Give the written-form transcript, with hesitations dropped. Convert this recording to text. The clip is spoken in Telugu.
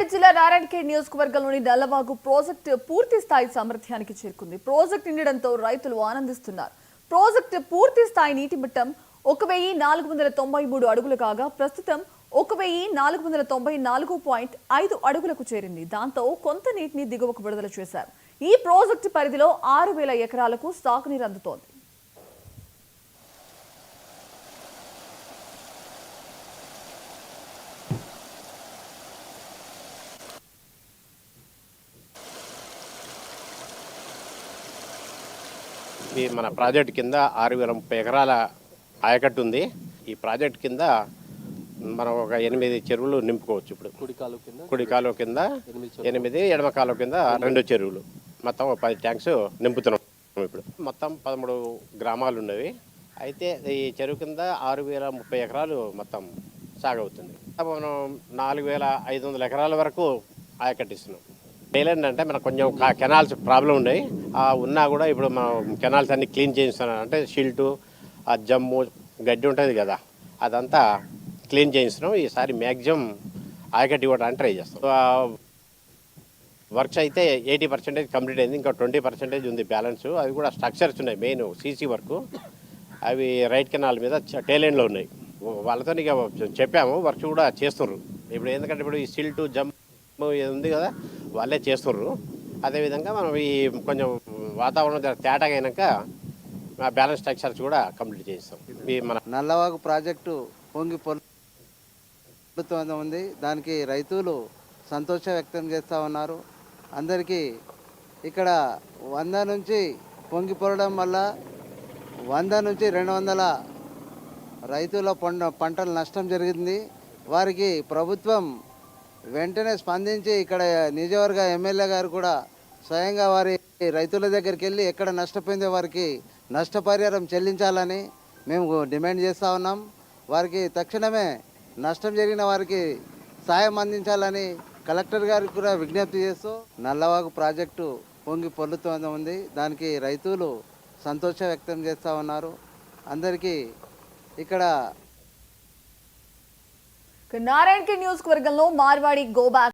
రంగారెడ్డి జిల్లా నారాయణఖేడ్ నియోజకవర్గంలోని నల్లవాగు ప్రాజెక్టు పూర్తి స్థాయి సామర్థ్యానికి చేరుకుంది. ప్రాజెక్టు నిండడంతో రైతులు ఆనందిస్తున్నారు. ప్రాజెక్టు పూర్తి స్థాయి నీటి మట్టం 1493 అడుగులు కాగా ప్రస్తుతం 1494.5 అడుగులకు చేరింది. దాంతో కొంత నీటిని దిగువకు విడుదల చేశారు. ఈ ప్రాజెక్టు పరిధిలో 6000 ఎకరాలకు సాగునీరు అందుతోంది. ఈ మన ప్రాజెక్ట్ కింద 6030 ఎకరాల ఆయకట్టు ఉంది. ఈ ప్రాజెక్ట్ కింద మనం ఒక 8 చెరువులు నింపుకోవచ్చు. ఇప్పుడు కుడి కాలువ కింద 8, ఎడమ కాలువ కింద 2 చెరువులు, మొత్తం 10 ట్యాంక్స్ నింపుతున్నాం. ఇప్పుడు మొత్తం 13 గ్రామాలు ఉన్నవి. అయితే ఈ చెరువు కింద 6030 ఎకరాలు మొత్తం సాగవుతుంది. మనం 4500 ఎకరాల వరకు ఆయకట్టిస్తున్నాం. టైలెండ్ అంటే మనకు కొంచెం కెనాల్స్ ప్రాబ్లం ఉన్నాయి. ఉన్నా కూడా ఇప్పుడు మనం కెనాల్స్ అన్ని క్లీన్ చేయిస్తున్నాం. అంటే షిల్టు, ఆ జమ్ము గడ్డి ఉంటుంది కదా, అదంతా క్లీన్ చేయిస్తున్నాం. ఈసారి మ్యాక్సిమం ఆయకట్టి ఇవ్వడానికి ట్రై చేస్తాం. వర్క్స్ అయితే 80% కంప్లీట్ అయింది. ఇంకా 20% ఉంది బ్యాలెన్స్. అవి కూడా స్ట్రక్చర్స్ ఉన్నాయి, మెయిన్ సీసీ వర్క్. అవి రైట్ కెనాల్ మీద టైలెండ్లో ఉన్నాయి. వాళ్ళతో ఇక చెప్పాము, వర్క్ కూడా చేస్తున్నారు. ఇప్పుడు ఎందుకంటే ఇప్పుడు ఈ షిల్టు జమ్ ఉంది కదా, వాళ్ళే చేస్తుర్రు. అదేవిధంగా మనం ఈ కొంచెం వాతావరణం తేటగా అయినాక బ్యాలెన్స్ స్ట్రక్చర్స్ కూడా కంప్లీట్ చేస్తాం. ఈ మన నల్లవాగు ప్రాజెక్టు పొంగి పొర్లుతూ ఉంది. దానికి రైతులు సంతోషం వ్యక్తం చేస్తూ ఉన్నారు. అందరికీ ఇక్కడ 100 నుంచి పొంగి పొరడం వల్ల 100 నుంచి 200 రైతుల పంటలు నష్టం జరిగింది. వారికి ప్రభుత్వం వెంటనే స్పందించి ఇక్కడ నియోజకవర్గ ఎమ్మెల్యే గారు కూడా స్వయంగా వారి రైతుల దగ్గరికి వెళ్ళి ఎక్కడ నష్టపోయిందో వారికి నష్టపరిహారం చెల్లించాలని మేము డిమాండ్ చేస్తూ ఉన్నాం. వారికి తక్షణమే నష్టం జరిగిన వారికి సాయం అందించాలని కలెక్టర్ గారికి కూడా విజ్ఞప్తి చేస్తూ నల్లవాగు ప్రాజెక్టు పొంగి పొర్లుతూ ఉంది. దానికి రైతులు సంతోషం వ్యక్తం చేస్తూ ఉన్నారు. అందరికీ ఇక్కడ నారాయణఖేడ్ నియోజకవర్గంలో మార్వాడి గోబ్యాక్